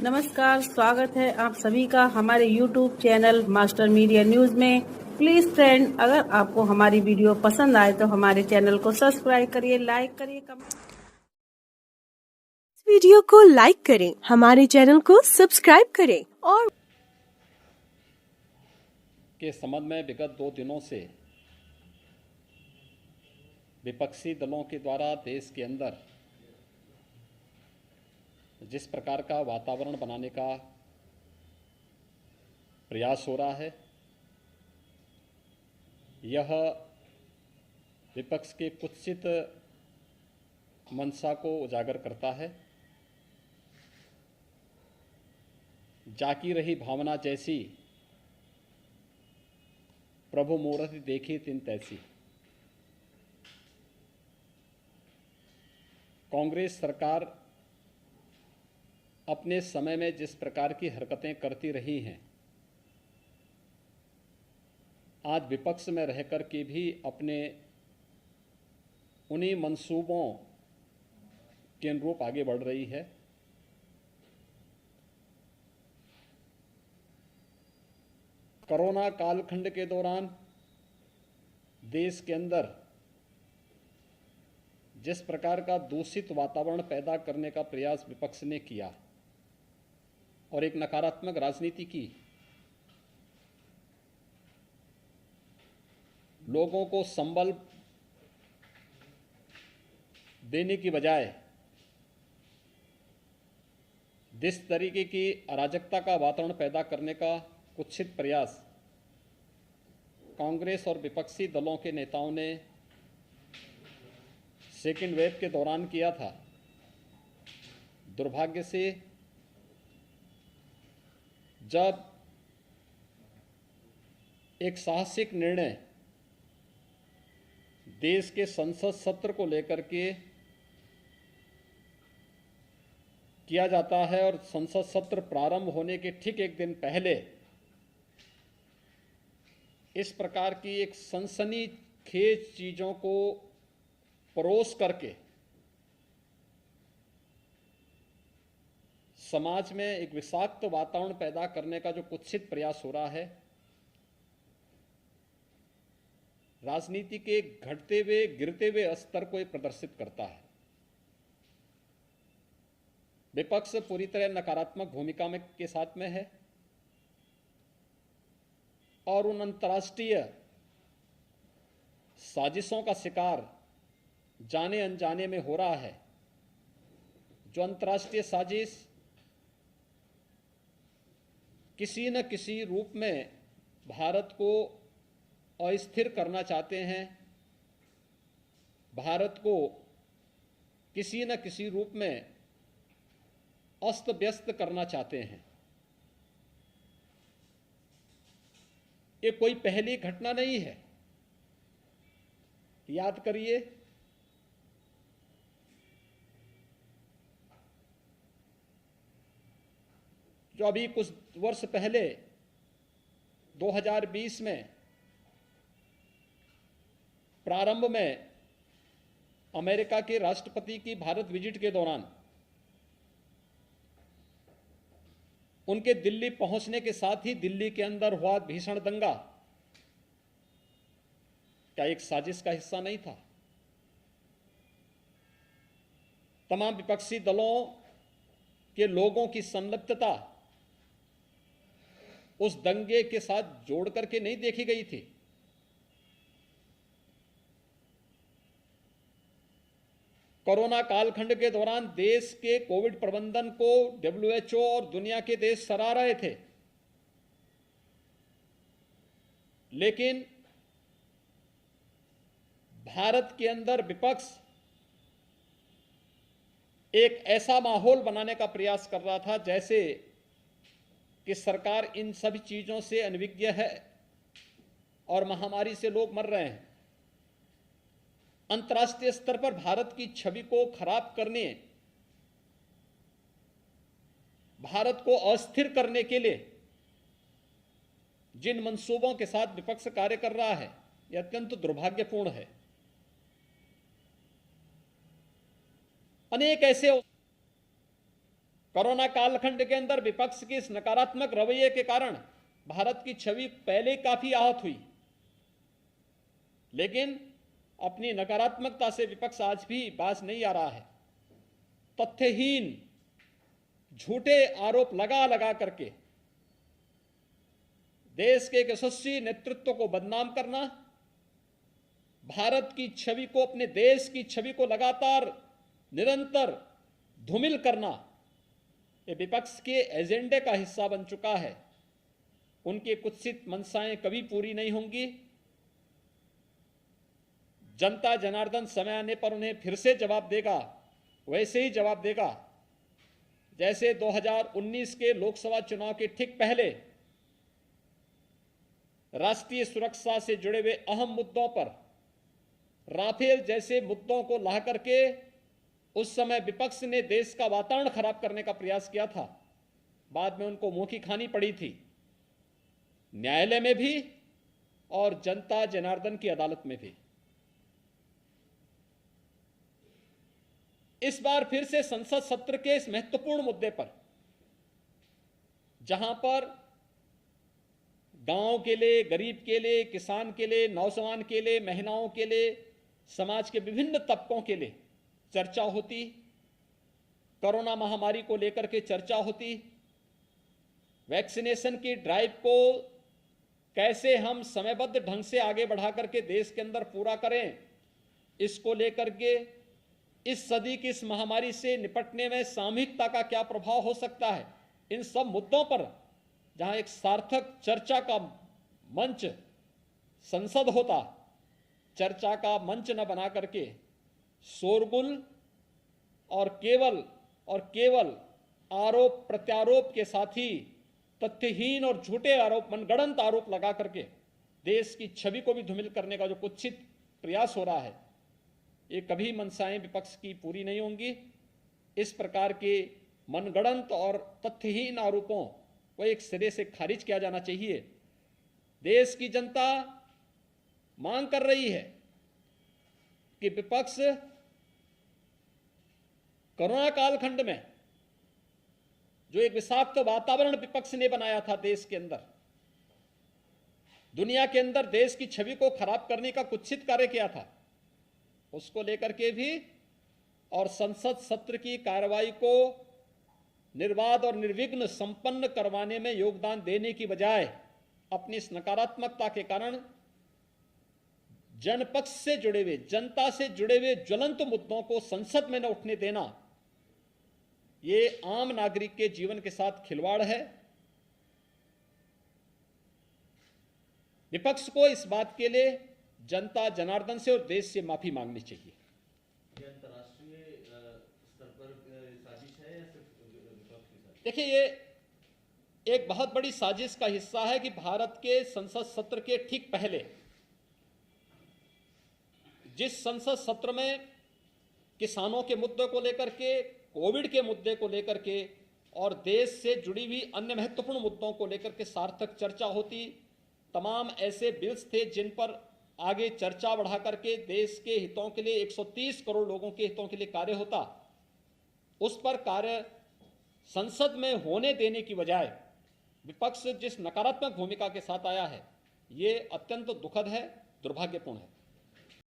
नमस्कार, स्वागत है आप सभी का हमारे YouTube channel master media news में। प्लीज फ्रेंड, अगर आपको हमारी वीडियो पसंद आए तो हमारे चैनल को सब्सक्राइब करिए, लाइक करिए, कमेंट। वीडियो को लाइक करें, हमारे चैनल को सब्सक्राइब करें और के संबंध में विगत 2 दिनों से विपक्षी दलों के द्वारा देश के अंदर जिस प्रकार का वातावरण बनाने का प्रयास हो रहा है, यह विपक्ष के कुत्सित मंशा को उजागर करता है। जाकी रही भावना जैसी, प्रभु मूरति देखी तिन तैसी। कांग्रेस सरकार अपने समय में जिस प्रकार की हरकतें करती रही हैं, आज विपक्ष में रहकर के भी अपने उन्हीं मंसूबों के अनुरूप आगे बढ़ रही है। कोरोना कालखंड के दौरान देश के अंदर जिस प्रकार का दूषित वातावरण पैदा करने का प्रयास विपक्ष ने किया और एक नकारात्मक राजनीति की, लोगों को संबल देने की बजाय जिस तरीके की अराजकता का वातावरण पैदा करने का कुत्सित प्रयास कांग्रेस और विपक्षी दलों के नेताओं ने सेकेंड वेव के दौरान किया था, दुर्भाग्य से जब एक साहसिक निर्णय देश के संसद सत्र को लेकर के किया जाता है और संसद सत्र प्रारंभ होने के ठीक एक दिन पहले इस प्रकार की एक सनसनीखेज चीजों को परोस करके समाज में एक विषाक्त वातावरण पैदा करने का जो कुत्सित प्रयास हो रहा है, राजनीति के घटते हुए गिरते हुए स्तर को प्रदर्शित करता है। विपक्ष पूरी तरह नकारात्मक भूमिका में के साथ में है और उन अंतर्राष्ट्रीय साजिशों का शिकार जाने अनजाने में हो रहा है, जो अंतर्राष्ट्रीय साजिश किसी न किसी रूप में भारत को अस्थिर करना चाहते हैं, भारत को किसी न किसी रूप में अस्त व्यस्त करना चाहते हैं। ये कोई पहली घटना नहीं है। याद करिए, जो अभी कुछ वर्ष पहले 2020 में प्रारंभ में अमेरिका के राष्ट्रपति की भारत विजिट के दौरान उनके दिल्ली पहुंचने के साथ ही दिल्ली के अंदर हुआ भीषण दंगा क्या एक साजिश का हिस्सा नहीं था? तमाम विपक्षी दलों के लोगों की संलिप्तता उस दंगे के साथ जोड़ करके नहीं देखी गई थी। कोरोना कालखंड के दौरान देश के कोविड प्रबंधन को WHO और दुनिया के देश सराह रहे थे, लेकिन भारत के अंदर विपक्ष एक ऐसा माहौल बनाने का प्रयास कर रहा था जैसे कि सरकार इन सभी चीजों से अनभिज्ञ है और महामारी से लोग मर रहे हैं। अंतर्राष्ट्रीय स्तर पर भारत की छवि को खराब करने, भारत को अस्थिर करने के लिए जिन मंसूबों के साथ विपक्ष कार्य कर रहा है, यह अत्यंत दुर्भाग्यपूर्ण है। अनेक ऐसे कोरोना कालखंड के अंदर विपक्ष के इस नकारात्मक रवैये के कारण भारत की छवि पहले काफी आहत हुई, लेकिन अपनी नकारात्मकता से विपक्ष आज भी बाज नहीं आ रहा है। तथ्यहीन झूठे आरोप लगा लगा करके देश के एक यशस्वी नेतृत्व को बदनाम करना, भारत की छवि को, अपने देश की छवि को लगातार निरंतर धूमिल करना, ये विपक्ष के एजेंडे का हिस्सा बन चुका है। उनकी कुत्सित मंशाएं कभी पूरी नहीं होंगी। जनता जनार्दन समय आने पर उन्हें फिर से जवाब देगा, वैसे ही जवाब देगा जैसे 2019 के लोकसभा चुनाव के ठीक पहले राष्ट्रीय सुरक्षा से जुड़े हुए अहम मुद्दों पर, राफेल जैसे मुद्दों को ला करके उस समय विपक्ष ने देश का वातावरण खराब करने का प्रयास किया था। बाद में उनको मुंह की खानी पड़ी थी, न्यायालय में भी और जनता जनार्दन की अदालत में भी। इस बार फिर से संसद सत्र के इस महत्वपूर्ण मुद्दे पर, जहां पर गांव के लिए, गरीब के लिए, किसान के लिए, नौजवान के लिए, महिलाओं के लिए, समाज के विभिन्न तबकों के लिए चर्चा होती, कोरोना महामारी को लेकर के चर्चा होती, वैक्सीनेशन की ड्राइव को कैसे हम समयबद्ध ढंग से आगे बढ़ा करके देश के अंदर पूरा करें, इसको लेकर के इस सदी की इस महामारी से निपटने में सामूहिकता का क्या प्रभाव हो सकता है, इन सब मुद्दों पर जहां एक सार्थक चर्चा का मंच संसद होता, चर्चा का मंच न बना करके शोरगुल और केवल आरोप प्रत्यारोप के साथ ही तथ्यहीन और झूठे आरोप, मनगढ़ंत आरोप लगा करके देश की छवि को भी धूमिल करने का जो कुत्सित प्रयास हो रहा है, ये कभी मंशाएं विपक्ष की पूरी नहीं होंगी। इस प्रकार के मनगढ़ंत और तथ्यहीन आरोपों को एक सिरे से खारिज किया जाना चाहिए। देश की जनता मांग कर रही है कि विपक्ष कोरोना कालखंड में जो एक विषाक्त वातावरण विपक्ष ने बनाया था देश के अंदर, दुनिया के अंदर देश की छवि को खराब करने का कुत्सित कार्य किया था, उसको लेकर के भी और संसद सत्र की कार्रवाई को निर्बाध और निर्विघ्न संपन्न करवाने में योगदान देने की बजाय अपनी इस नकारात्मकता के कारण जनपक्ष से जुड़े हुए, जनता से जुड़े हुए ज्वलंत मुद्दों को संसद में न उठने देना, ये आम नागरिक के जीवन के साथ खिलवाड़ है। विपक्ष को इस बात के लिए जनता जनार्दन से और देश से माफी मांगनी चाहिए। ये अंतर्राष्ट्रीय स्तर पर साजिश है या सिर्फ विपक्ष की साजिश? देखिए, ये एक बहुत बड़ी साजिश का हिस्सा है कि भारत के संसद सत्र के ठीक पहले, जिस संसद सत्र में किसानों के मुद्दे को लेकर के, कोविड के मुद्दे को लेकर के और देश से जुड़ी हुई अन्य महत्वपूर्ण मुद्दों को लेकर के सार्थक चर्चा होती, तमाम ऐसे बिल्स थे जिन पर आगे चर्चा बढ़ा करके देश के हितों के लिए, 130 करोड़ लोगों के हितों के लिए कार्य होता, उस पर कार्य संसद में होने देने की बजाय विपक्ष जिस नकारात्मक भूमिका के साथ आया है, ये अत्यंत दुखद है, दुर्भाग्यपूर्ण है।